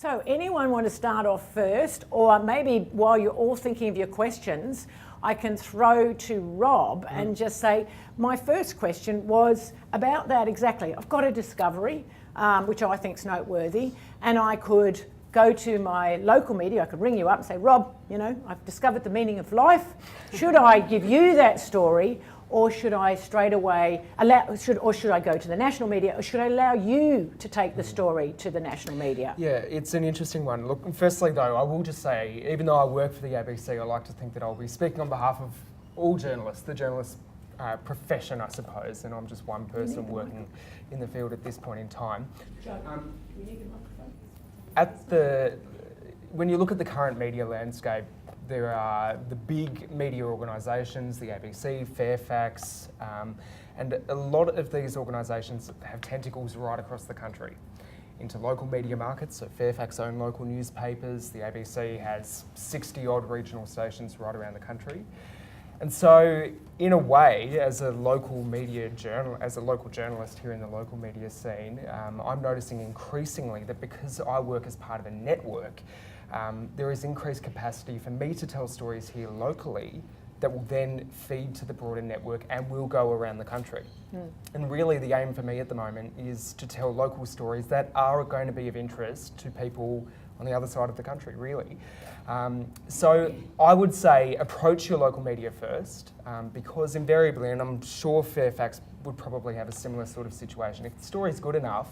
So anyone want to start off first, or maybe while you're all thinking of your questions, I can throw to Rob and just say, my first question was about that exactly. I've got a discovery, which I think is noteworthy, and I could go to my local media, I could ring you up and say, Rob, you know, I've discovered the meaning of life. Should I give you that story, or should I straight away should I go to the national media, or should I allow you to take the story to the national media? Yeah, it's an interesting one. Look, firstly though, I will just say, even though I work for the ABC, I like to think that I'll be speaking on behalf of all journalists, the journalist profession, I suppose, and I'm just one person working in the field at this point in time. When you look at the current media landscape, there are the big media organisations, the ABC, Fairfax, and a lot of these organisations have tentacles right across the country into local media markets. So Fairfax own local newspapers, the ABC has 60 odd regional stations right around the country. And so, in a way, as a local journalist here in the local media scene, I'm noticing increasingly that because I work as part of a network, there is increased capacity for me to tell stories here locally that will then feed to the broader network and will go around the country. And really the aim for me at the moment is to tell local stories that are going to be of interest to people on the other side of the country, really. So I would say approach your local media first, because invariably, and I'm sure Fairfax would probably have a similar sort of situation, if the story's good enough,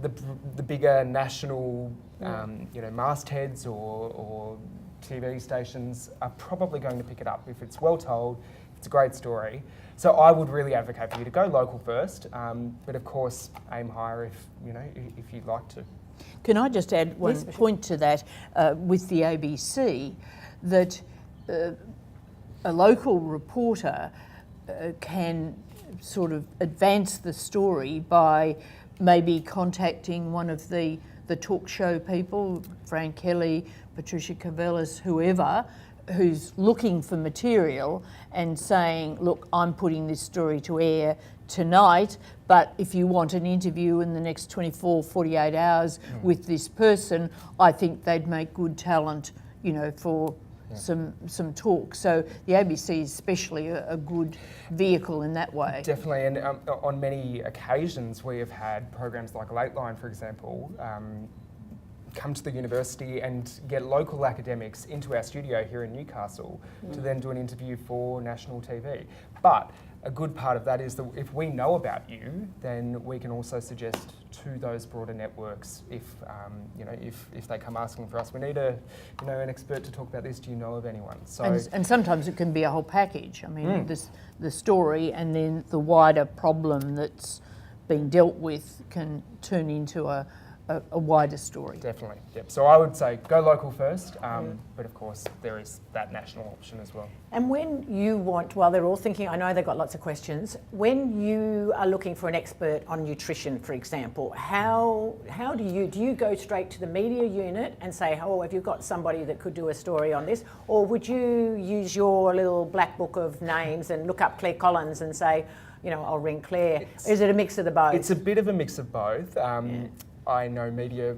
the bigger national mastheads or TV stations are probably going to pick it up if it's well told, if it's a great story. So I would really advocate for you to go local first, but of course aim higher if you'd like to. Can I just add one point to that with the ABC, that a local reporter can sort of advance the story by maybe contacting one of the talk show people, Frank Kelly, Patricia Cavellis, whoever, who's looking for material and saying, look, I'm putting this story to air tonight, but if you want an interview in the next 24, 48 hours with this person, I think they'd make good talent, for some talk. So the ABC is especially a good vehicle in that way. Definitely, and on many occasions we have had programs like Late Line, for example, come to the university and get local academics into our studio here in Newcastle to then do an interview for national TV. But a good part of that is that if we know about you, then we can also suggest to those broader networks if they come asking for us, we need an expert to talk about this. Do you know of anyone? So and sometimes it can be a whole package. I mean, the story and then the wider problem that's being dealt with can turn into a wider story. Definitely, yep. So I would say go local first, but of course there is that national option as well. And when you want, while they're all thinking, I know they've got lots of questions, when you are looking for an expert on nutrition, for example, how do you go straight to the media unit and say, oh, have you got somebody that could do a story on this? Or would you use your little black book of names and look up Clare Collins and say, I'll ring Clare? Is it a mix of the both? It's a bit of a mix of both. I know media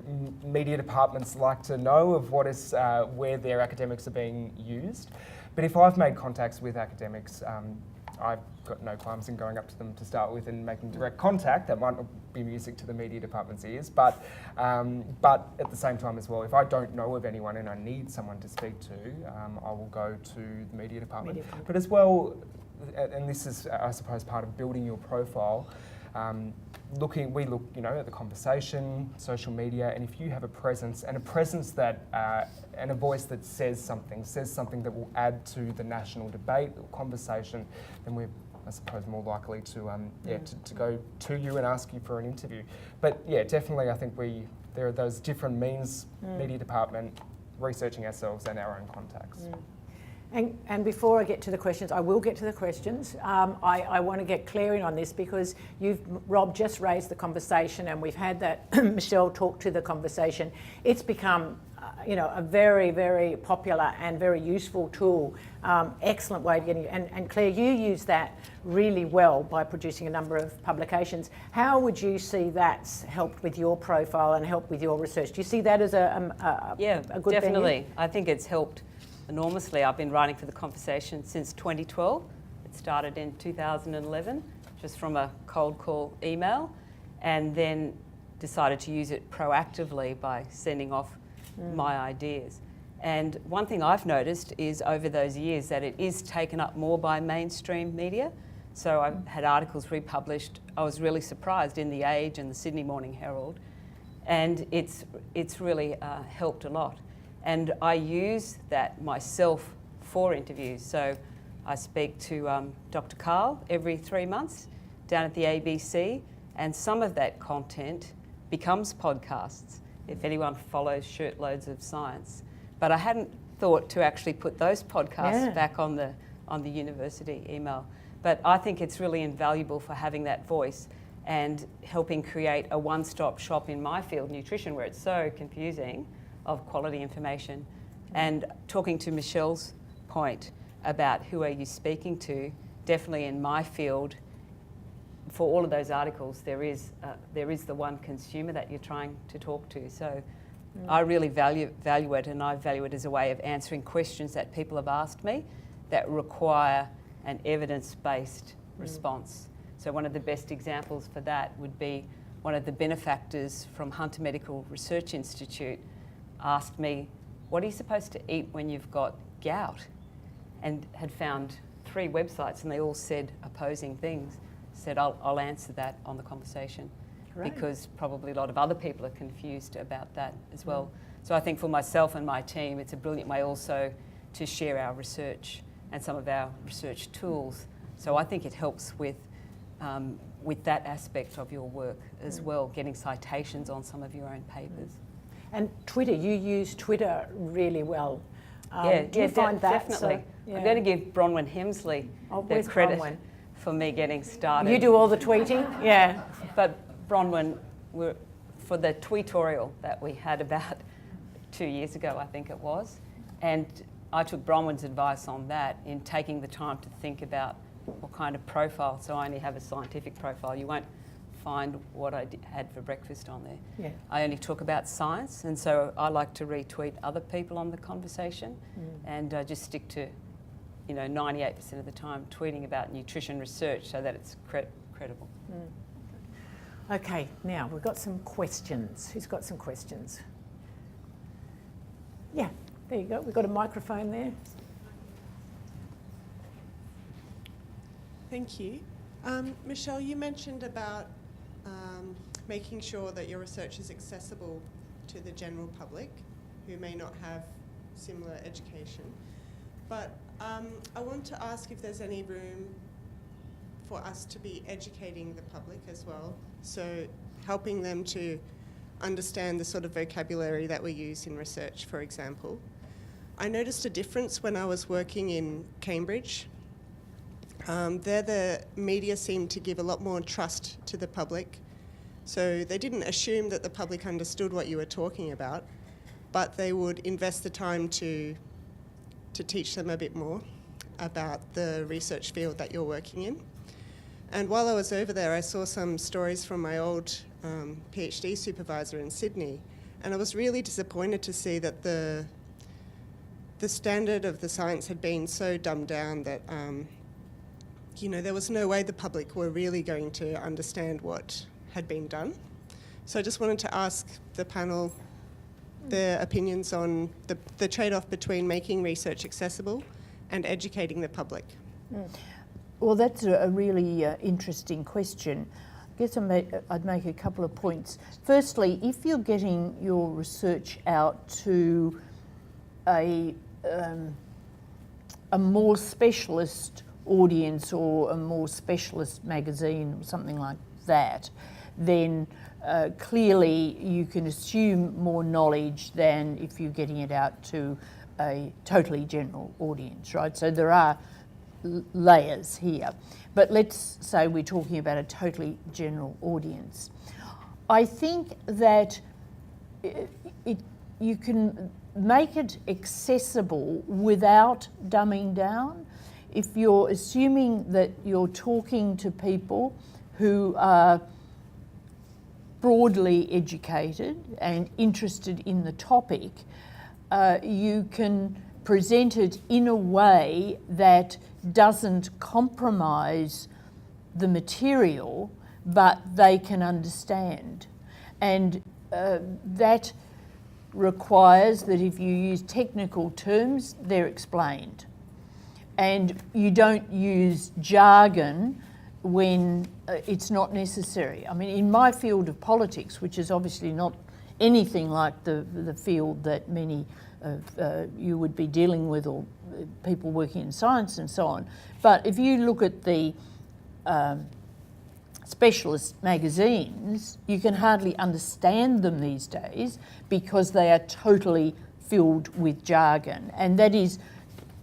departments like to know of what is where their academics are being used, but if I've made contacts with academics, I've got no qualms in going up to them to start with and making direct contact. That might not be music to the media department's ears, but at the same time as well, if I don't know of anyone and I need someone to speak to, I will go to the media department. But as well, and this is, I suppose, part of building your profile. We look at the conversation, social media, and if you have a presence that and a voice that says something that will add to the national debate or conversation, then we're, I suppose, more likely to go to you and ask you for an interview. But yeah, definitely, I think there are those different means, media department, researching ourselves and our own contacts. And before I get to the questions, I will get to the questions. I want to get Clare in on this because Rob just raised the conversation and we've had that Michelle talk to the conversation. It's become, a very, very popular and very useful tool. Excellent way of getting, and Claire, you use that really well by producing a number of publications. How would you see that's helped with your profile and helped with your research? Do you see that as a good definitely. venue? I think it's helped enormously. I've been writing for The Conversation since 2012. It started in 2011, just from a cold call email, and then decided to use it proactively by sending off my ideas. And one thing I've noticed is over those years that it is taken up more by mainstream media. So I've had articles republished. I was really surprised in The Age and the Sydney Morning Herald, and it's really helped a lot. And I use that myself for interviews. So I speak to Dr. Carl every 3 months down at the ABC, and some of that content becomes podcasts, if anyone follows Shirtloads of Science. But I hadn't thought to actually put those podcasts back on the university email. But I think it's really invaluable for having that voice and helping create a one-stop shop in my field, nutrition, where it's so confusing, of quality information. And talking to Michelle's point about who are you speaking to, definitely in my field, for all of those articles, there is the one consumer that you're trying to talk to. So I really value it, and I value it as a way of answering questions that people have asked me that require an evidence-based response. So one of the best examples for that would be one of the benefactors from Hunter Medical Research Institute asked me, what are you supposed to eat when you've got gout? And had found 3 websites, and they all said opposing things. Said, I'll answer that on The Conversation. Great. Because probably a lot of other people are confused about that as well. So I think for myself and my team, it's a brilliant way also to share our research and some of our research tools. So I think it helps with that aspect of your work as well, getting citations on some of your own papers. And Twitter, you use Twitter really well. Do you find that? Definitely. I'm going to give Bronwyn Hemsley the credit for me getting started. You do all the tweeting? Yeah. But Bronwyn, for the tweetorial that we had about 2 years ago, I think it was, and I took Bronwyn's advice on that in taking the time to think about what kind of profile. So I only have a scientific profile. You won't find what I had for breakfast on there. Yeah. I only talk about science, and so I like to retweet other people on The Conversation and just stick to 98% of the time tweeting about nutrition research so that it's credible. Okay, now we've got some questions. Who's got some questions? Yeah, there you go. We've got a microphone there. Thank you. Michelle, you mentioned about making sure that your research is accessible to the general public who may not have similar education. But I want to ask if there's any room for us to be educating the public as well, so helping them to understand the sort of vocabulary that we use in research, for example. I noticed a difference when I was working in Cambridge. There the media seemed to give a lot more trust to the public, so they didn't assume that the public understood what you were talking about, but they would invest the time to teach them a bit more about the research field that you're working in. And while I was over there, I saw some stories from my old PhD supervisor in Sydney, and I was really disappointed to see that the standard of the science had been so dumbed down that there was no way the public were really going to understand what had been done. So I just wanted to ask the panel their opinions on the trade-off between making research accessible and educating the public. Well, that's a really interesting question. I guess I'd make a couple of points. Firstly, if you're getting your research out to a more specialist audience or a more specialist magazine or something like that, then clearly you can assume more knowledge than if you're getting it out to a totally general audience, right? So there are layers here. But let's say we're talking about a totally general audience. I think that make it accessible without dumbing down. If you're assuming that you're talking to people who are broadly educated and interested in the topic, you can present it in a way that doesn't compromise the material, but they can understand. And that requires that if you use technical terms, they're explained. And you don't use jargon when it's not necessary. I mean, in my field of politics, which is obviously not anything like the field that many of you would be dealing with, or people working in science and so on, but if you look at the specialist magazines, you can hardly understand them these days because they are totally filled with jargon, and that is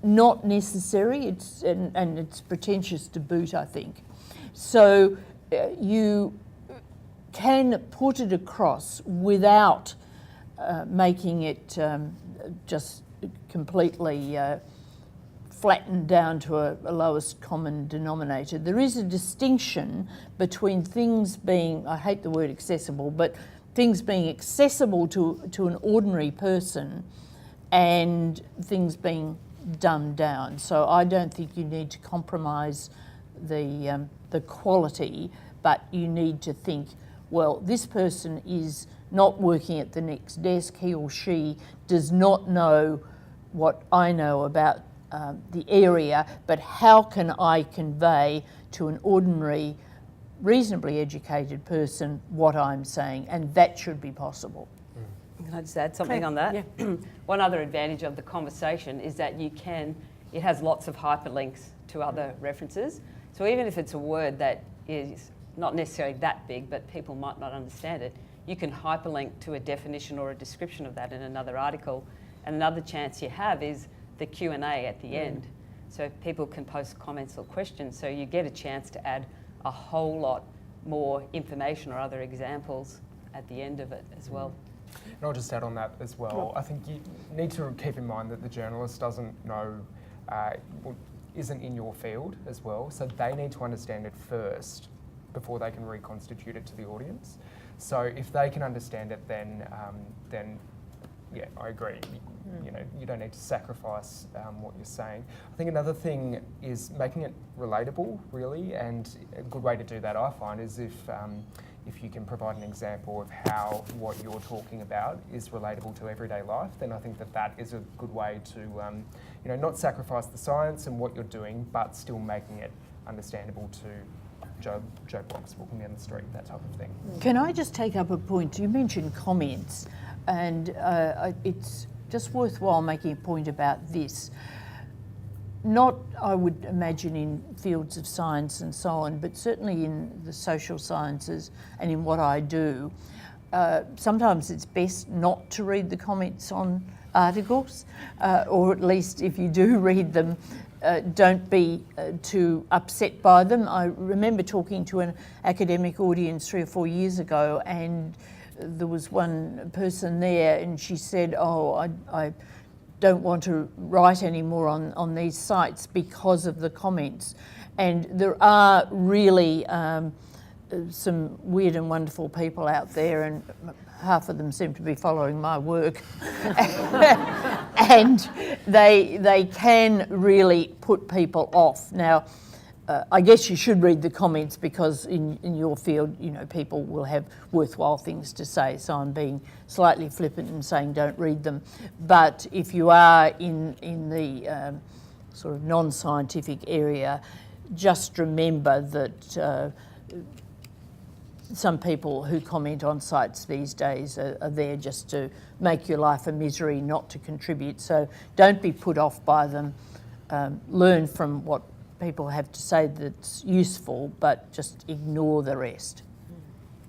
not necessary. And it's pretentious to boot, I think. So you can put it across without making it just completely flattened down to a lowest common denominator. There is a distinction between things being, I hate the word accessible, but things being accessible to an ordinary person and things being dumbed down. So I don't think you need to compromise the quality, but you need to think, well, this person is not working at the next desk. He or she does not know what I know about the area, but how can I convey to an ordinary, reasonably educated person what I'm saying? And that should be possible. Can I just add something on that? Yeah. One other advantage of the conversation is that it has lots of hyperlinks to other references. So even if it's a word that is not necessarily that big, but people might not understand it, you can hyperlink to a definition or a description of that in another article. And another chance you have is the Q&A at the end. So people can post comments or questions, so you get a chance to add a whole lot more information or other examples at the end of it as well. And I'll just add on that as well. I think you need to keep in mind that the journalist doesn't know, isn't in your field as well, so they need to understand it first before they can reconstitute it to the audience. So if they can understand it, then yeah, I agree. You know, you don't need to sacrifice what you're saying. I think another thing is making it relatable, really, and a good way to do that, I find, is if you can provide an example of how what you're talking about is relatable to everyday life, then I think that is a good way to, you know, not sacrifice the science and what you're doing, but still making it understandable to Joe Bloggs walking down the street, that type of thing. Can I just take up a point? You mentioned comments, and it's just worthwhile making a point about this. Not, I would imagine, in fields of science and so on, but certainly in the social sciences and in what I do, sometimes it's best not to read the comments on articles, or at least if you do read them, don't be too upset by them. I remember talking to an academic audience 3 or 4 years ago, and there was one person there and she said, oh, I don't want to write anymore on these sites because of the comments. And there are really some weird and wonderful people out there, and half of them seem to be following my work. And they can really put people off. Now, I guess you should read the comments because in your field, you know, people will have worthwhile things to say. So I'm being slightly flippant and saying don't read them. But if you are in the sort of non-scientific area, just remember that some people who comment on sites these days are there just to make your life a misery, not to contribute. So don't be put off by them. Learn from what people have to say that's useful, but just ignore the rest.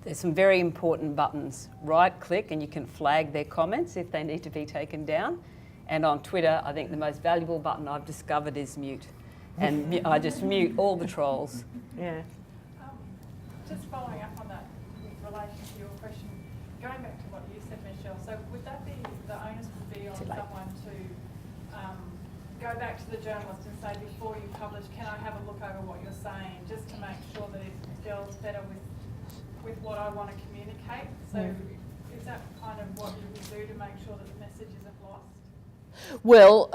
There's some very important buttons. Right click and you can flag their comments if they need to be taken down. And on Twitter, I think the most valuable button I've discovered is mute. And I just mute all the trolls. Yeah. Just following up on that in relation to your question, going back to what you said, Michelle, so would that be, the onus would be on someone to go back to the journalist and say, before you publish, can I have a look over what you're saying, just to make sure that it gels better with what I want to communicate? So is that kind of what you would do to make sure that the message isn't lost? Well,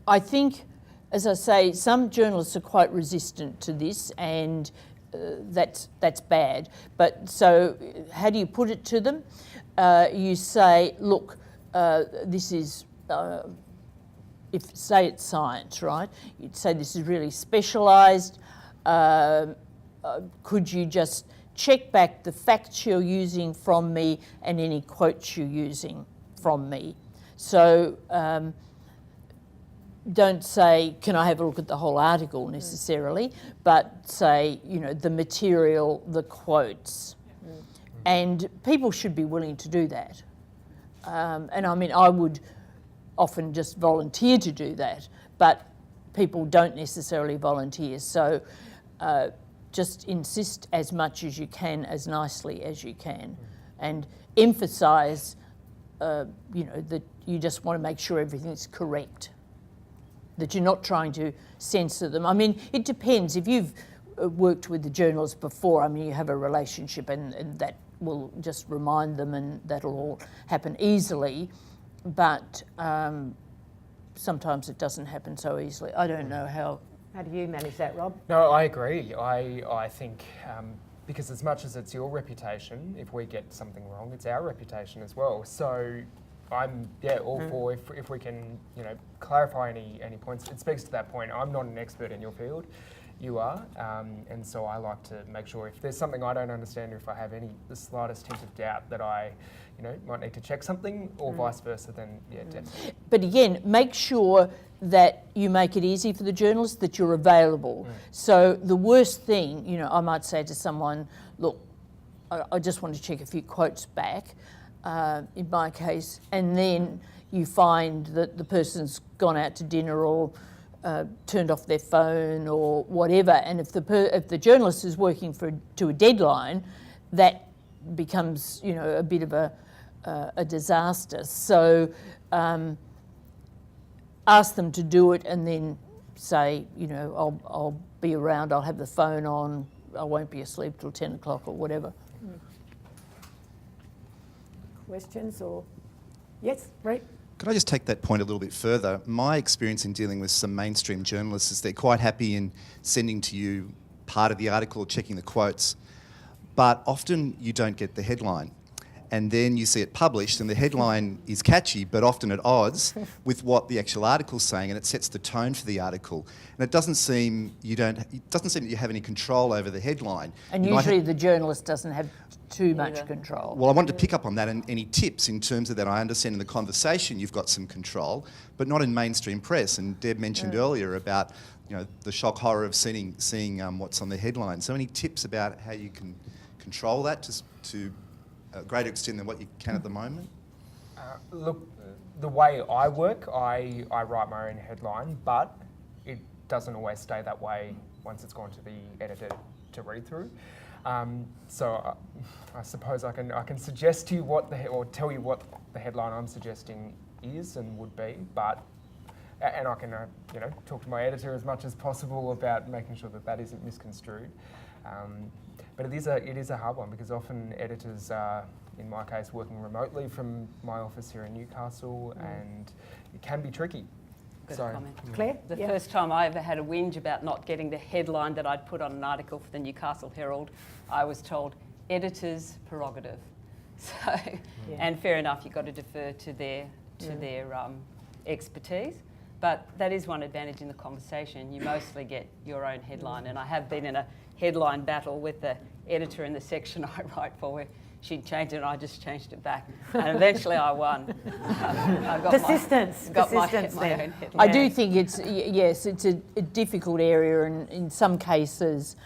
I think, as I say, some journalists are quite resistant to this, and that's bad. But so how do you put it to them? You say, look, this is, if say it's science, right? You'd say this is really specialised. Could you just check back the facts you're using from me and any quotes you're using from me? So don't say, can I have a look at the whole article necessarily, but say, you know, the material, the quotes. And people should be willing to do that. And I mean, I would often just volunteer to do that, but people don't necessarily volunteer. So just insist as much as you can, as nicely as you can, and emphasise, you know, that you just want to make sure everything's correct, that you're not trying to censor them. I mean, it depends. If you've worked with the journalists before, I mean, you have a relationship, and that will just remind them, and that'll all happen easily. But sometimes it doesn't happen so easily. I don't know how. How do you manage that, Rob? No, I agree. I think because as much as it's your reputation, if we get something wrong, it's our reputation as well. So I'm all for if we can, you know, clarify any points. It speaks to that point. I'm not an expert in your field. You are, and so I like to make sure if there's something I don't understand, or if I have the slightest hint of doubt that I, you know, might need to check something, or vice versa, then definitely. But again, make sure that you make it easy for the journalist, that you're available. So the worst thing, you know, I might say to someone, look, I just want to check a few quotes back, in my case, and then you find that the person's gone out to dinner or turned off their phone or whatever, and if the journalist is working to a deadline, that becomes, you know, a bit of a disaster. So ask them to do it, and then say, you know, I'll be around, I'll have the phone on, I won't be asleep till 10 o'clock or whatever. Questions or? Yes, Brett? Could I just take that point a little bit further? My experience in dealing with some mainstream journalists is they're quite happy in sending to you part of the article or checking the quotes, but often you don't get the headline. And then you see it published and the headline is catchy, but often at odds with what the actual article's saying, and it sets the tone for the article. And it doesn't seem that you have any control over the headline. And usually the journalist doesn't have too much control. Well, I wanted to pick up on that, and any tips in terms of that. I understand in the conversation you've got some control, but not in mainstream press. And Deb mentioned earlier about, you know, the shock horror of seeing what's on the headline. So any tips about how you can control that to a greater extent than what you can at the moment? Look, the way I work, I write my own headline, but it doesn't always stay that way once it's gone to the editor to read through. So I suppose I can suggest to you or tell you what the headline I'm suggesting is and would be, and I can you know, talk to my editor as much as possible about making sure that isn't misconstrued. But it is a hard one, because often editors are, in my case, working remotely from my office here in Newcastle, and it can be tricky. Good So, comment. Claire? The first time I ever had a whinge about not getting the headline that I'd put on an article for the Newcastle Herald, I was told, editor's prerogative. So, and fair enough, you've got to defer to their expertise. But that is one advantage in the conversation. You mostly get your own headline. And I have been in a headline battle with the editor in the section I write for, where she'd changed it and I just changed it back. And eventually I won. I got Persistence my there. own headline. I do think it's a difficult area, and in some cases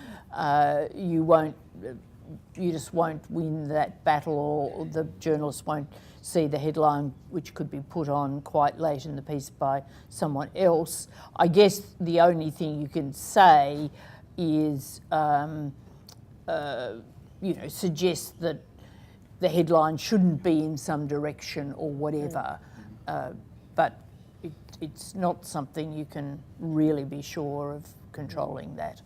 you just won't win that battle, or the journalist won't see the headline, which could be put on quite late in the piece by someone else. I guess the only thing you can say is, you know, suggest that the headline shouldn't be in some direction or whatever. But it's not something you can really be sure of controlling that.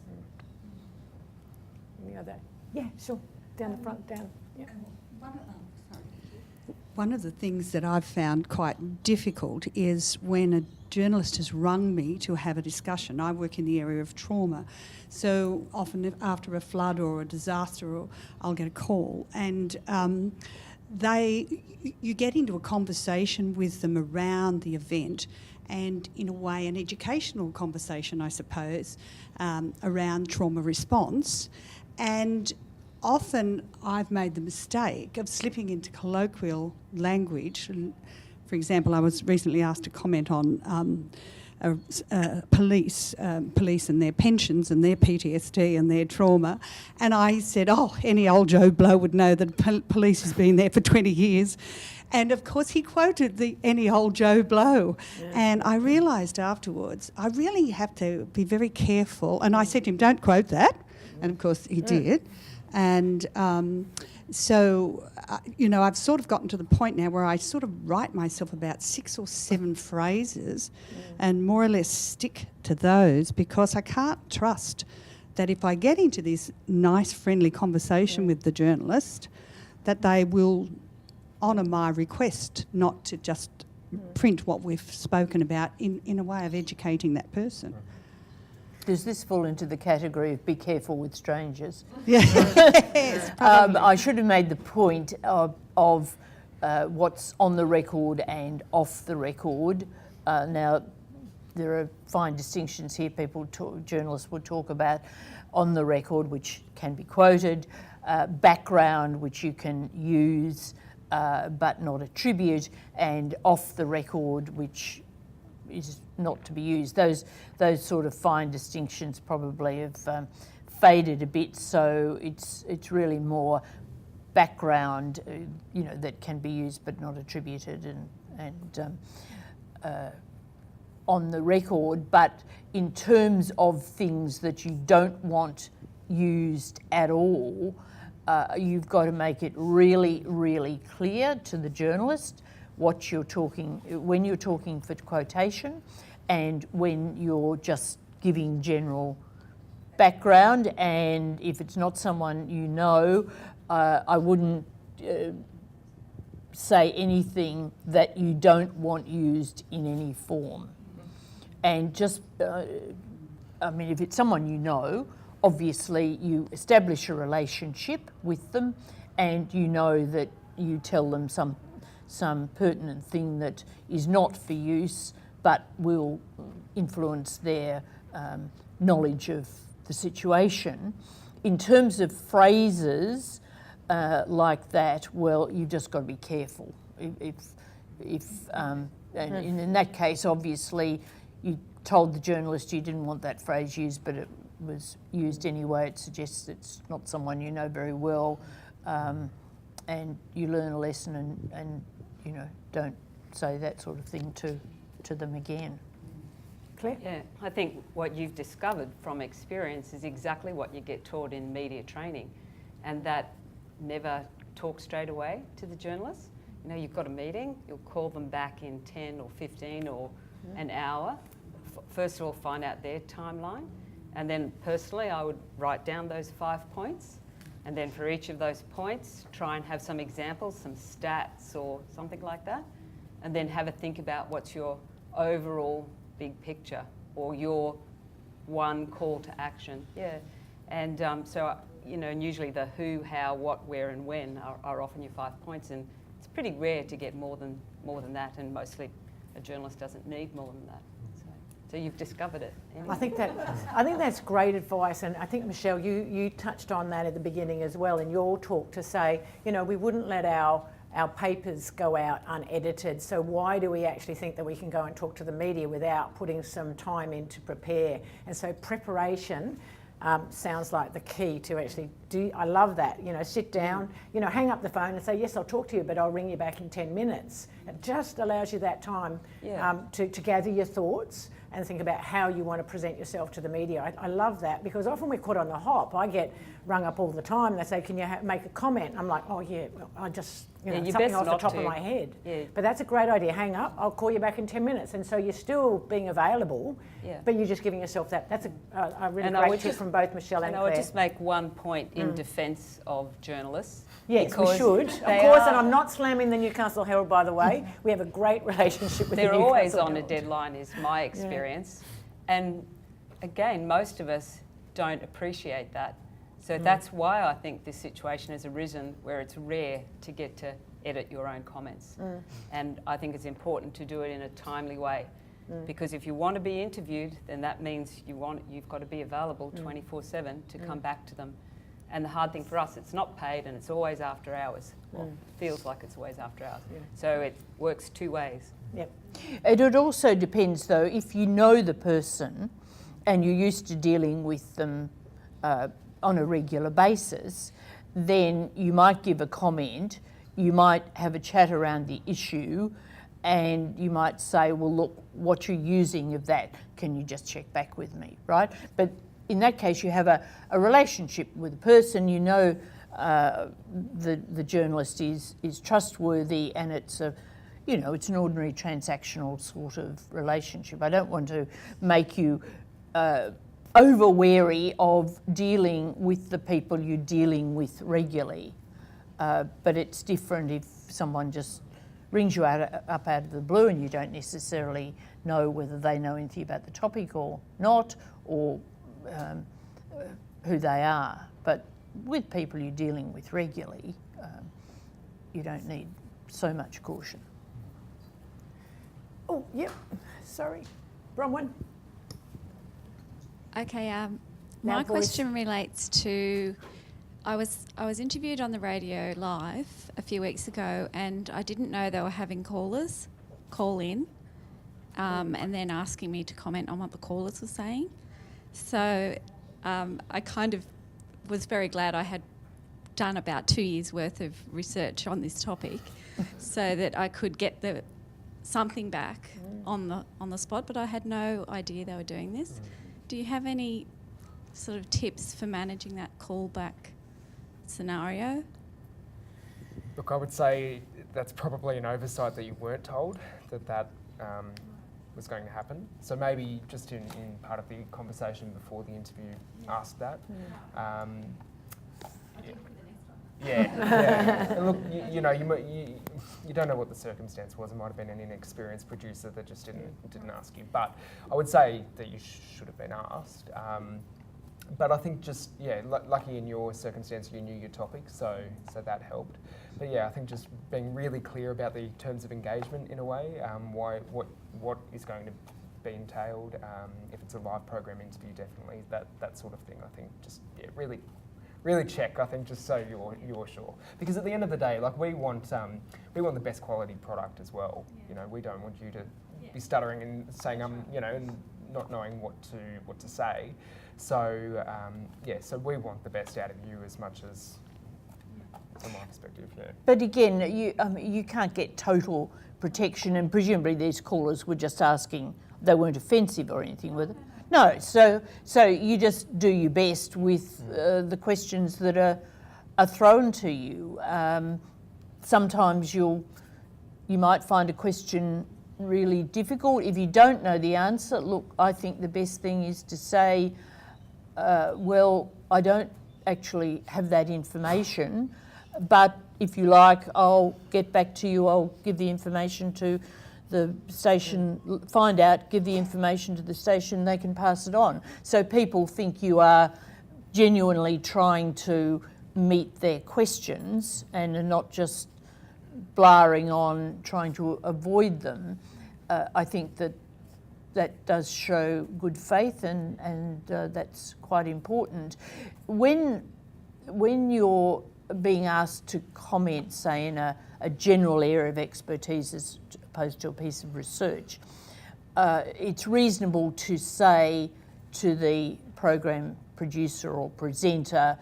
Any other? Yeah, sure. Down the front, down. Yeah. One of the things that I've found quite difficult is when a journalist has rung me to have a discussion. I work in the area of trauma, so often after a flood or a disaster, I'll get a call, and you get into a conversation with them around the event, and in a way an educational conversation, I suppose, around trauma response. And often I've made the mistake of slipping into colloquial language. And for example, I was recently asked to comment on police and their pensions and their PTSD and their trauma. And I said, oh, any old Joe Blow would know that police has been there for 20 years. And of course he quoted the any old Joe Blow. Yeah. And I realised afterwards, I really have to be very careful. And I said to him, don't quote that. And of course he did. And so, I've sort of gotten to the point now where I sort of write myself about 6 or 7 phrases and more or less stick to those, because I can't trust that if I get into this nice, friendly conversation with the journalist, that they will honour my request not to just print what we've spoken about in a way of educating that person. Does this fall into the category of be careful with strangers? Yeah. Yes, I should have made the point of what's on the record and off the record. Now, there are fine distinctions here. Journalists would talk about on the record, which can be quoted, background, which you can use but not attribute, and off the record, which is not to be used. Those sort of fine distinctions probably have faded a bit, so it's really more background, that can be used but not attributed, and on the record. But in terms of things that you don't want used at all, you've got to make it really, really clear to the journalist what you're talking, when you're talking for quotation and when you're just giving general background. And if it's not someone you know, I wouldn't say anything that you don't want used in any form. And just, if it's someone you know, obviously you establish a relationship with them, and you know that you tell them some pertinent thing that is not for use but will influence their knowledge of the situation. In terms of phrases like that, well, you've just got to be careful. And in that case, obviously, you told the journalist you didn't want that phrase used, but it was used anyway. It suggests it's not someone you know very well, and you learn a lesson and don't say that sort of thing to them again. Claire? Yeah, I think what you've discovered from experience is exactly what you get taught in media training, and that never talk straight away to the journalists. You've got a meeting, you'll call them back in 10 or 15 or an hour. First of all, find out their timeline, and then personally I would write down those 5 points, and then for each of those points try and have some examples, some stats or something like that, and then have a think about what's your overall big picture or your one call to action. Yeah, and and usually the who, how, what, where and when are often your 5 points, and it's pretty rare to get more than that, and mostly a journalist doesn't need more than that. So you've discovered it. Anyway. I think that's great advice, and I think, Michelle, you touched on that at the beginning as well in your talk, to say, we wouldn't let our papers go out unedited, so why do we actually think that we can go and talk to the media without putting some time in to prepare? And so preparation sounds like the key to actually I love that. Sit down, hang up the phone and say, yes, I'll talk to you, but I'll ring you back in 10 minutes. It just allows you that time to gather your thoughts and think about how you want to present yourself to the media. I love that, because often we're caught on the hop. I get rung up all the time. They say, can you make a comment? I'm like, oh yeah, well, I just, something off the top of my head. Yeah. But that's a great idea. Hang up, I'll call you back in 10 minutes. And so you're still being available, but you're just giving yourself that. That's a really great tip from both Michelle and Clare. I would just make one point in defence of journalists. Yes, we should, of course, and I'm not slamming the Newcastle Herald, by the way. We have a great relationship with the Newcastle Herald. They're always on a deadline, is my experience. And again, most of us don't appreciate that. So that's why I think this situation has arisen, where it's rare to get to edit your own comments. And I think it's important to do it in a timely way. Because if you want to be interviewed, then that means you've got to be available 24/7 to come back to them. And the hard thing for us, it's not paid and it's always after hours. Well, feels like it's always after hours. So it works two ways. Yep. It also depends, though, if you know the person and you're used to dealing with them on a regular basis, then you might give a comment, you might have a chat around the issue, and you might say, well, look, what you're using of that, can you just check back with me, right? But in that case, you have a relationship with the person, the journalist is trustworthy, and it's it's an ordinary transactional sort of relationship. I don't want to make you over wary of dealing with the people you're dealing with regularly, but it's different if someone just rings you up out of the blue and you don't necessarily know whether they know anything about the topic or not, or who they are. But with people you're dealing with regularly, you don't need so much caution. Oh, yep, sorry. Bronwyn? Okay, my question relates to, I was interviewed on the radio live a few weeks ago, and I didn't know they were having callers call in and then asking me to comment on what the callers were saying. So I kind of was very glad I had done about 2 years worth of research on this topic so that I could get something back on the spot, but I had no idea they were doing this. Do you have any sort of tips for managing that callback scenario? Look, I would say that's probably an oversight that you weren't told that was going to happen. So maybe just in part of the conversation before the interview, ask that. And look, you don't know what the circumstance was. It might have been an inexperienced producer that just didn't ask you. But I would say that you should have been asked. But I think just, lucky in your circumstance, you knew your topic, so that helped. But I think just being really clear about the terms of engagement in a way, what is going to be entailed. If it's a live program interview, definitely that sort of thing. I think just really check. I think just so you're sure, because at the end of the day, like we want the best quality product as well. We don't want you to be stuttering and saying and not knowing what to say. So so we want the best out of you as much as, from my perspective. But again, you can't get total protection, and presumably these callers were just asking. They weren't offensive or anything, were they? No, so you just do your best with the questions that are thrown to you. Sometimes you might find a question really difficult. If you don't know the answer, look, I think the best thing is to say, well, I don't actually have that information, but if you like, I'll get back to you, I'll give the information to the station, find out, give the information to the station, they can pass it on. So people think you are genuinely trying to meet their questions and are not just blaring on trying to avoid them. I think that does show good faith, and that's quite important. When you're being asked to comment, say, in a general area of expertise as opposed to a piece of research, it's reasonable to say to the program producer or presenter,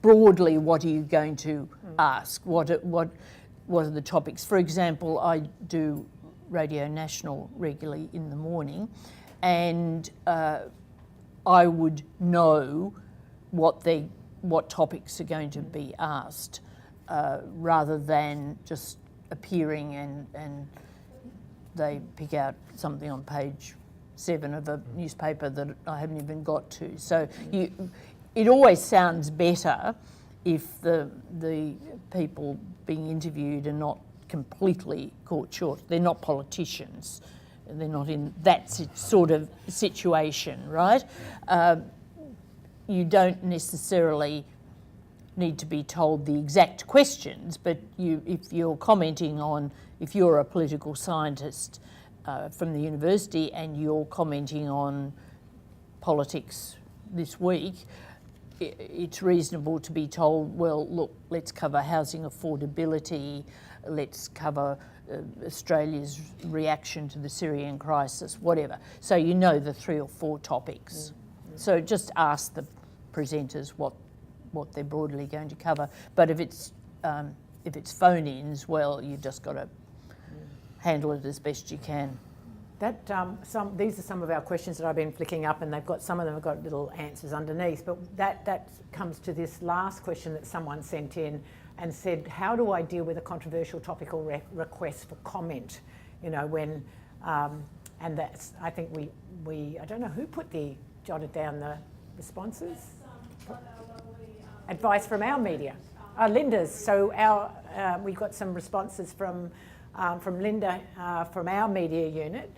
broadly, what are you going to ask? What are the topics? For example, I do Radio National regularly in the morning, and I would know what topics are going to be asked, rather than just appearing and they pick out something on page 7 of a newspaper that I haven't even got to. So it always sounds better if the people being interviewed are not completely caught short. They're not politicians. They're not in that sort of situation, right? You don't necessarily need to be told the exact questions, but if you're commenting on, if you're a political scientist from the university and you're commenting on politics this week, it's reasonable to be told, well, look, let's cover housing affordability, let's cover Australia's reaction to the Syrian crisis, whatever. So you know the 3 or 4 topics. So just ask the presenters what they're broadly going to cover. But if it's phone-ins, well, you've just got to handle it as best you can. That these are some of our questions that I've been flicking up, and some of them have got little answers underneath. But that comes to this last question that someone sent in and said, "How do I deal with a controversial topical request for comment?" You know, when and that's, I think we I don't know who jotted down the responses. Advice from our media, Linda's. So we got some responses from Linda from our media unit.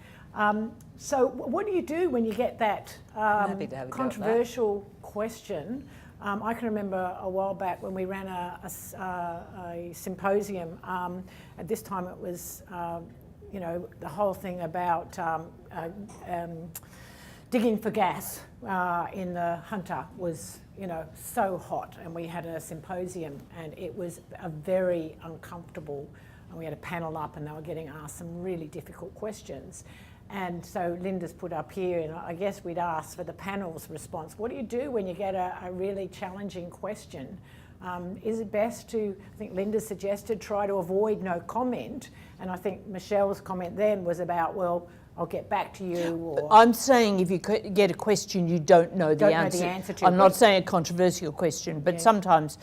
So what do you do when you get that controversial question? I can remember a while back when we ran a symposium. At this time, it was the whole thing about digging for gas in the Hunter was so hot, and we had a symposium, and it was a very uncomfortable. And we had a panel up, and they were getting asked some really difficult questions. And so Linda's put up here, and I guess we'd ask for the panel's response. What do you do when you get a really challenging question? Is it best to, I think Linda suggested, try to avoid no comment? And I think Michelle's comment then was about, well, I'll get back to you. Or I'm saying if you get a question you don't know the answer to. I'm not saying a controversial question, but sometimes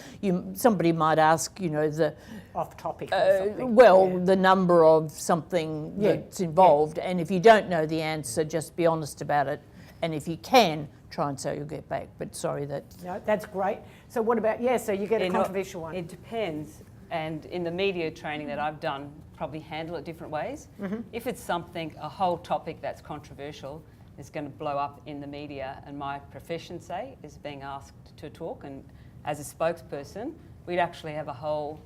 somebody might ask, the off topic or something. The number of something that's involved, and if you don't know the answer, just be honest about it, and if you can, try and say you'll get back. But sorry, no, that's great. So what about so you get a controversial one? It depends, and in the media training that I've done, probably handle it different ways. Mm-hmm. If it's a whole topic that's controversial, is going to blow up in the media, and my profession, say, is being asked to talk, and as a spokesperson, we'd actually have a whole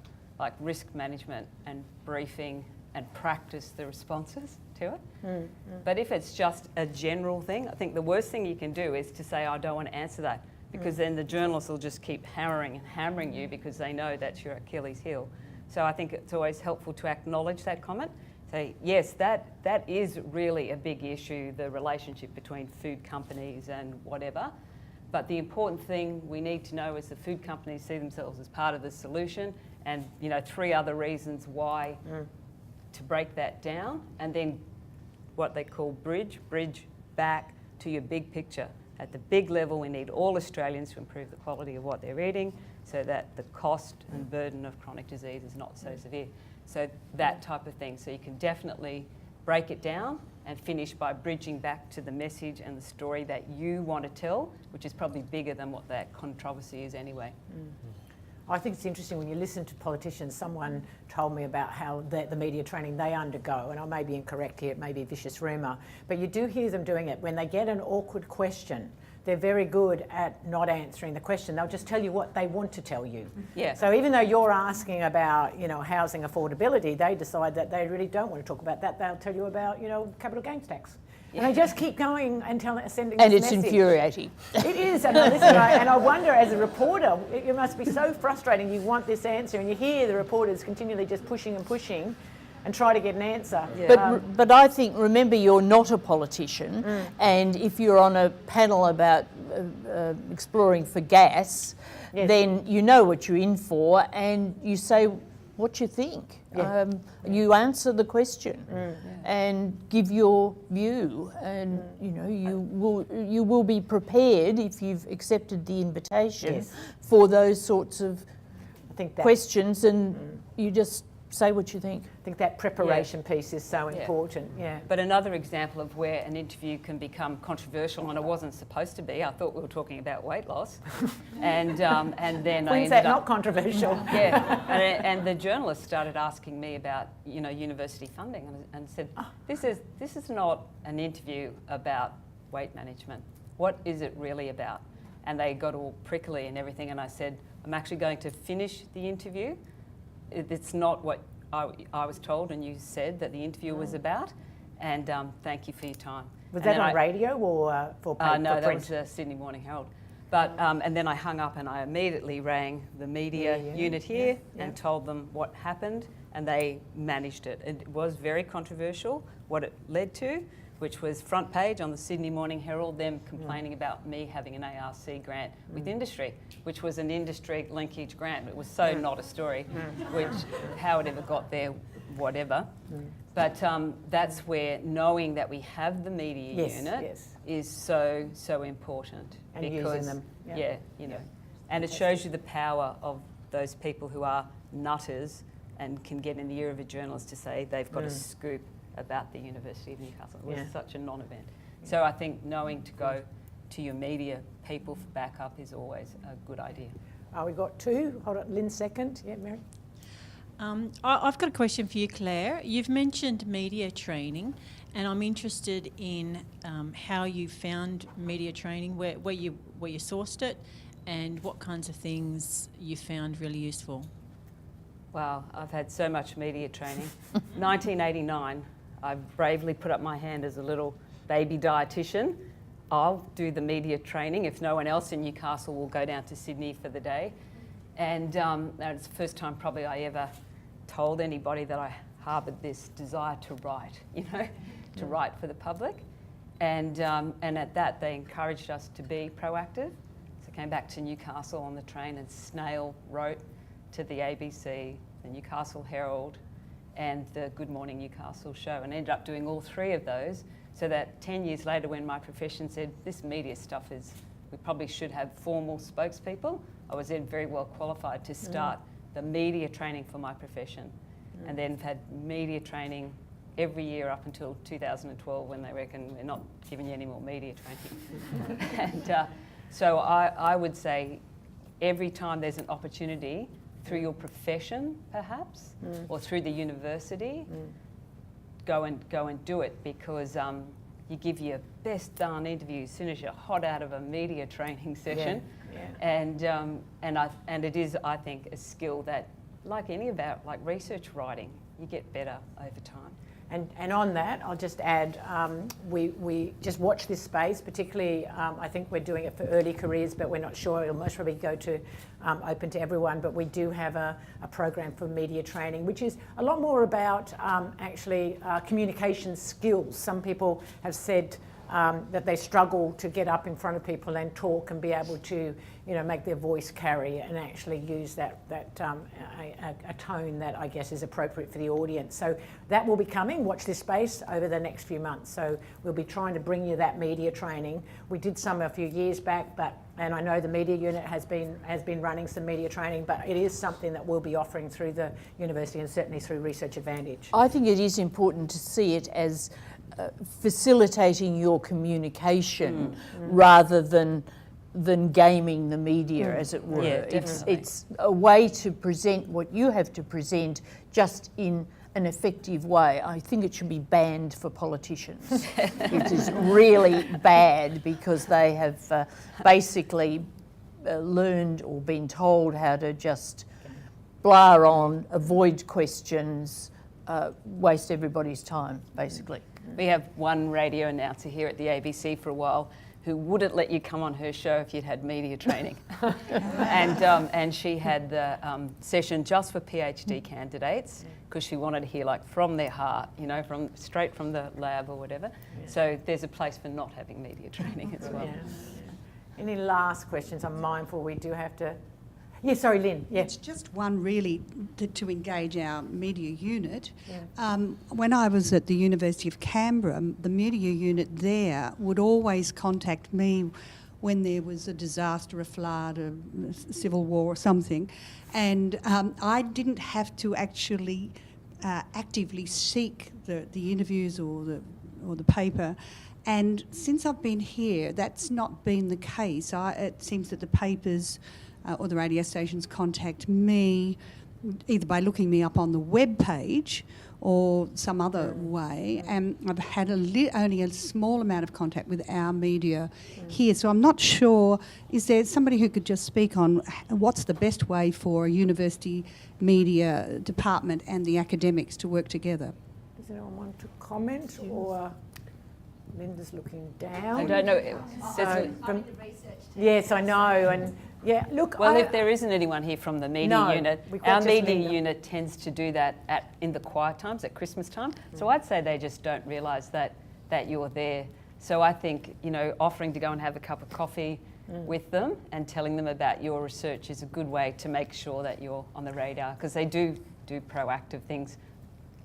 risk management and briefing and practice the responses to it. Mm-hmm. But if it's just a general thing, I think the worst thing you can do is to say, I don't want to answer that, because then the journalists will just keep hammering you because they know that's your Achilles heel. So I think it's always helpful to acknowledge that comment. Say, yes, that is really a big issue, the relationship between food companies and whatever. But the important thing we need to know is the food companies see themselves as part of the solution, and 3 other reasons why to break that down, and then what they call bridge back to your big picture. At the big level, we need all Australians to improve the quality of what they're eating so that the cost and burden of chronic disease is not so severe. So that type of thing. So you can definitely break it down and finish by bridging back to the message and the story that you want to tell, which is probably bigger than what that controversy is anyway. I think it's interesting when you listen to politicians. Someone told me about how the media training they undergo, and I may be incorrect here, it may be vicious rumour, but you do hear them doing it. When they get an awkward question, they're very good at not answering the question. They'll just tell you what they want to tell you. Yeah. So even though you're asking about, housing affordability, they decide that they really don't want to talk about that. They'll tell you about, capital gains tax. And they just keep going and sending this message. And it's infuriating. It is, and I wonder, as a reporter, it must be so frustrating. You want this answer, and you hear the reporters continually just pushing and pushing, and try to get an answer. But I think, remember, you're not a politician, and if you're on a panel about exploring for gas, then you know what you're in for, and you say what you think. You answer the question and give your view, and you will be prepared if you've accepted the invitation for those sorts of questions, and you just say what you think. I think that preparation piece is so important. But another example of where an interview can become controversial, and it wasn't supposed to be. I thought we were talking about weight loss, and then When's that not controversial? and the journalist started asking me about university funding, and said, this is not an interview about weight management. What is it really about? And they got all prickly and everything, and I said, I'm actually going to finish the interview. It's not what I was told and you said that the interview was about, and thank you for your time. Was that on radio or for paper? No, that was the Sydney Morning Herald. But and then I hung up and I immediately rang the media unit here and told them what happened, and they managed it. It was very controversial what it led to, which was front page on the Sydney Morning Herald, them complaining about me having an ARC grant with industry, which was an industry linkage grant. It was so not a story, which how it ever got there, whatever. But that's where knowing that we have the media unit is so important. And because, using them. And it shows you the power of those people who are nutters and can get in the ear of a journalist to say they've got a scoop about the University of Newcastle. It was such a non-event. So I think knowing to go to your media people for backup is always a good idea. We've got two. Hold on, Lynn second. Yeah, Mary. I've got a question for you, Claire. You've mentioned media training, and I'm interested in how you found media training, where you sourced it, and what kinds of things you found really useful. Wow, I've had so much media training. 1989, I bravely put up my hand as a little baby dietitian. I'll do the media training if no one else in Newcastle will go down to Sydney for the day. And it's the first time probably I ever told anybody that I harboured this desire to write, to write for the public. And at that, they encouraged us to be proactive. So I came back to Newcastle on the train and snail wrote to the ABC, the Newcastle Herald, and the Good Morning Newcastle show, and ended up doing all three of those, so that 10 years later when my profession said, this media stuff we probably should have formal spokespeople, I was then very well qualified to start the media training for my profession, and then had media training every year up until 2012 when they reckon we're not giving you any more media training. And so I would say every time there's an opportunity through your profession, perhaps, or through the university, go and do it, because you give your best darn interview as soon as you're hot out of a media training session, and it is, I think, a skill that, like any about like research writing, you get better over time. And on that, I'll just add, we just watch this space, particularly I think we're doing it for early careers, but we're not sure. It'll most probably go to open to everyone, but we do have a program for media training, which is a lot more about actually communication skills. Some people have said that they struggle to get up in front of people and talk and be able to, make their voice carry and actually use a tone that I guess is appropriate for the audience. So that will be coming. Watch this space over the next few months. So we'll be trying to bring you that media training. We did some a few years back, and I know the media unit has been running some media training, but it is something that we'll be offering through the university and certainly through Research Advantage. I think it is important to see it as facilitating your communication rather than gaming the media, as it were. Yeah, it's a way to present what you have to present, just in an effective way. I think it should be banned for politicians. It is really bad because they have basically learned or been told how to just blah on, avoid questions, waste everybody's time, basically. We have one radio announcer here at the ABC for a while who wouldn't let you come on her show if you'd had media training. And she had the session just for PhD candidates because she wanted to hear like from their heart, you know, from straight from the lab or whatever. Yeah. So there's a place for not having media training as well. Yeah. Any last questions? I'm mindful we do have to... Yeah, sorry, Lynn. Yeah. It's just one really to engage our media unit. Yeah. When I was at the University of Canberra, the media unit there would always contact me when there was a disaster, a flood, a civil war or something, and I didn't have to actually actively seek the interviews or the paper. And since I've been here, that's not been the case. It seems that the papers or the radio stations contact me either by looking me up on the web page or some other way, and I've had only a small amount of contact with our media here. So I'm not sure, is there somebody who could just speak on what's the best way for a university media department and the academics to work together? Does anyone want to comment? Or Linda's looking down. I don't know. Yes, I know. And yeah, look. Well, if there isn't anyone here from the media unit, our media unit tends to do that in the quiet times, at Christmas time. So I'd say they just don't realise that you're there. So I think, you know, offering to go and have a cup of coffee with them and telling them about your research is a good way to make sure that you're on the radar, because they do proactive things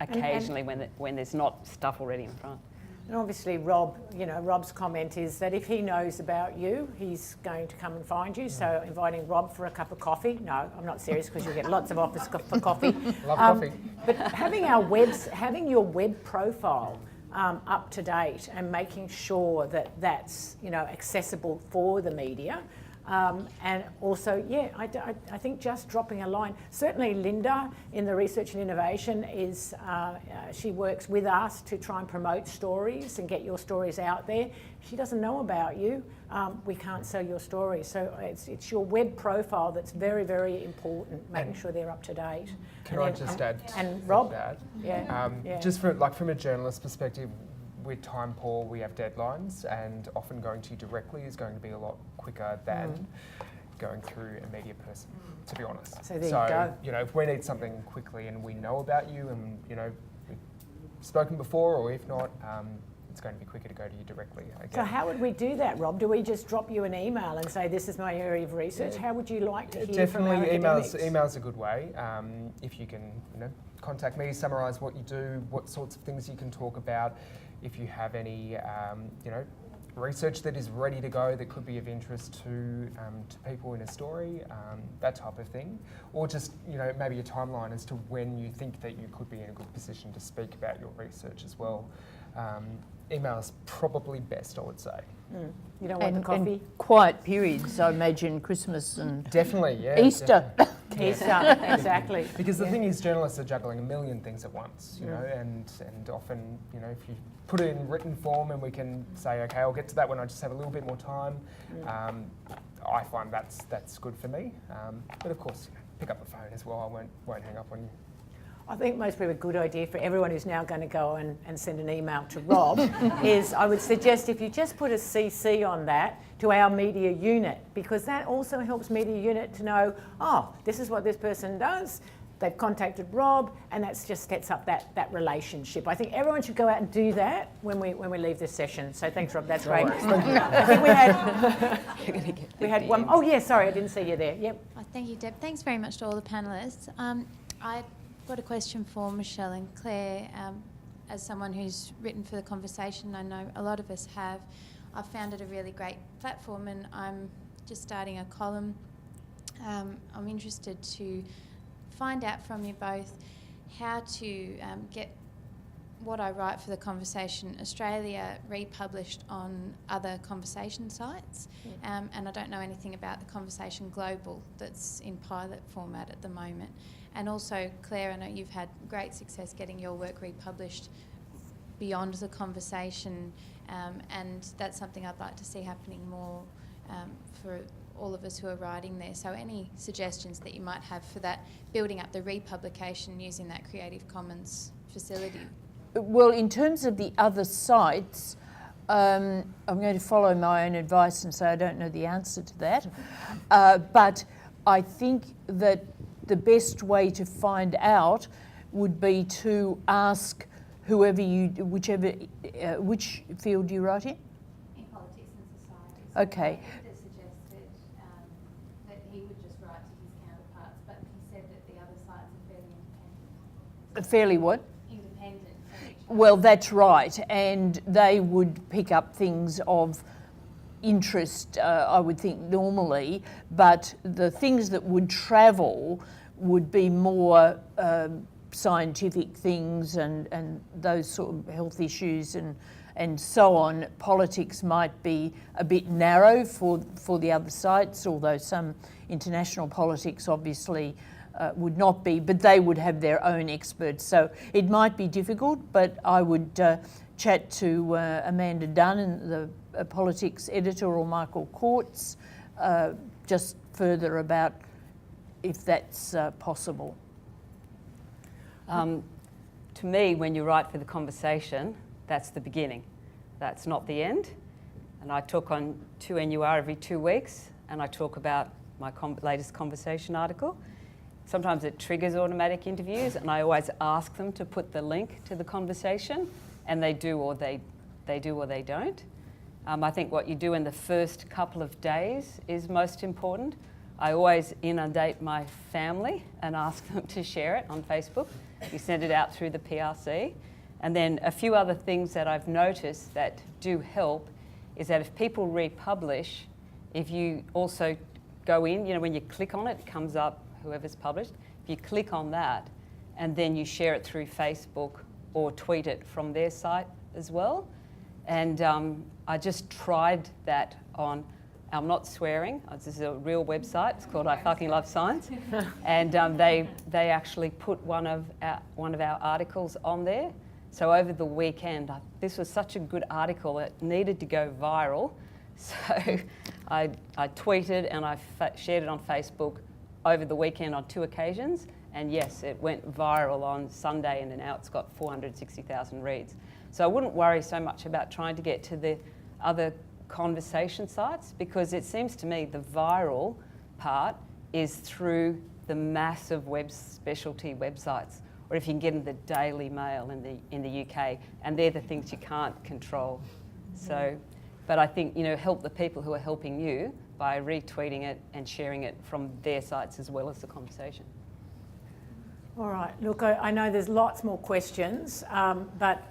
occasionally when there's not stuff already in front. And obviously, Rob, you know, Rob's comment is that if he knows about you, he's going to come and find you. So inviting Rob for a cup of coffee. No, I'm not serious, because you'll get lots of offers for coffee. Love coffee. But having your web profile up to date and making sure that that's, you know, accessible for the media. And also, yeah, I think just dropping a line. Certainly Linda in the Research and Innovation is, she works with us to try and promote stories and get your stories out there. If she doesn't know about you, we can't sell your story. So it's your web profile that's very, very important, making sure they're up to date. Can I just add? And Rob? That? Yeah. Just from a journalist perspective, we're time poor, we have deadlines, and often going to you directly is going to be a lot quicker than going through a media person, to be honest. So there you go. You know, if we need something quickly and we know about you and, you know, we've spoken before, or if not, it's going to be quicker to go to you directly. Again. So how would we do that, Rob? Do we just drop you an email and say, this is my area of research? How would you like to hear from our academics? Email's a good way. If you can, you know, contact me, summarise what you do, what sorts of things you can talk about. If you have any, you know, research that is ready to go that could be of interest to people in a story, that type of thing, or just, you know, maybe a timeline as to when you think that you could be in a good position to speak about your research as well. Email is probably best, I would say. You don't want the coffee? And quiet periods, I imagine Christmas and definitely, yeah, Easter. Definitely. Easter, exactly. Because the thing is, journalists are juggling a million things at once, you know, and often, you know, if you put it in written form and we can say, okay, I'll get to that when I just have a little bit more time, I find that's good for me. But of course, you know, pick up the phone as well. I won't hang up on you. I think most probably a good idea for everyone who's now going to go and send an email to Rob is, I would suggest if you just put a CC on that to our media unit, because that also helps media unit to know, oh, this is what this person does. They've contacted Rob, and that just sets up that relationship. I think everyone should go out and do that when we leave this session. So thanks, Rob. That's great. I think we had one. Oh yeah, sorry, I didn't see you there. Yep. Oh, thank you, Deb. Thanks very much to all the panellists. I've got a question for Michelle and Claire. As someone who's written for the conversation, I know a lot of us have. I've found it a really great platform, and I'm just starting a column. I'm interested to find out from you both how to get what I write for the Conversation Australia republished on other conversation sites. And I don't know anything about the Conversation Global that's in pilot format at the moment. And also, Claire, I know you've had great success getting your work republished beyond the Conversation, and that's something I'd like to see happening more for all of us who are writing there. So any suggestions that you might have for that, building up the republication using that Creative Commons facility? Well, in terms of the other sites, I'm going to follow my own advice and say I don't know the answer to that. But I think that the best way to find out would be to ask whoever which field do you write in? In politics and society. Okay. That suggested that he would just write to his counterparts, but he said that the other sites are fairly independent. Fairly what? Independent from each other. Well, that's right, and they would pick up things of interest, I would think, normally, but the things that would travel would be more scientific things and those sort of health issues and so on. Politics might be a bit narrow for the other sites, although some international politics obviously would not be, but they would have their own experts. So it might be difficult, but I would chat to Amanda Dunn, the politics editor, or Michael Courts, just further about if that's possible. To me, when you write for the conversation, that's the beginning. That's not the end. And I talk on 2NUR every 2 weeks, and I talk about my latest conversation article. Sometimes it triggers automatic interviews, and I always ask them to put the link to the conversation, and they do or they do or they don't. I think what you do in the first couple of days is most important. I always inundate my family and ask them to share it on Facebook. We send it out through the PRC. And then a few other things that I've noticed that do help is that if people republish, if you also go in, when you click on it, it comes up whoever's published. If you click on that and then you share it through Facebook or tweet it from their site as well. And I just tried that on, I'm not swearing, this is a real website, it's called I Fucking Love Science. And they actually put one of our articles on there. So over the weekend, this was such a good article, it needed to go viral. So I tweeted and I shared it on Facebook over the weekend on 2 occasions. And yes, it went viral on Sunday, and now it's got 460,000 reads. So I wouldn't worry so much about trying to get to the other conversation sites, because it seems to me the viral part is through the massive specialty websites, or if you can get in the Daily Mail in the UK, and they're the things you can't control. So, but I think, help the people who are helping you by retweeting it and sharing it from their sites as well as the conversation. All right, look, I know there's lots more questions, but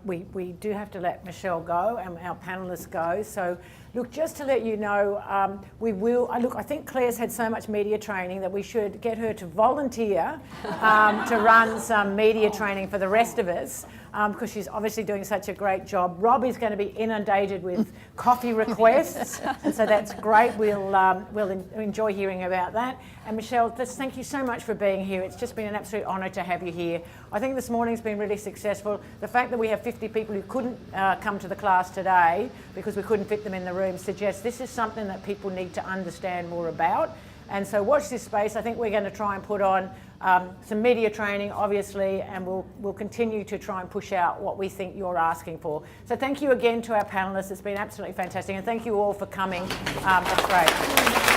we do have to let Michelle go and our panellists go. So, look, just to let you know, we will, I think Claire's had so much media training that we should get her to volunteer to run some media training for the rest of us, because she's obviously doing such a great job. Rob is going to be inundated with coffee requests, and so that's great. We'll enjoy hearing about that. And Michelle, just thank you so much for being here. It's just been an absolute honour to have you here. I think this morning's been really successful. The fact that we have 50 people who couldn't come to the class today because we couldn't fit them in the room suggests this is something that people need to understand more about. And so watch this space. I think we're going to try and put on some media training, obviously, and we'll continue to try and push out what we think you're asking for. So thank you again to our panellists. It's been absolutely fantastic. And thank you all for coming. That's great.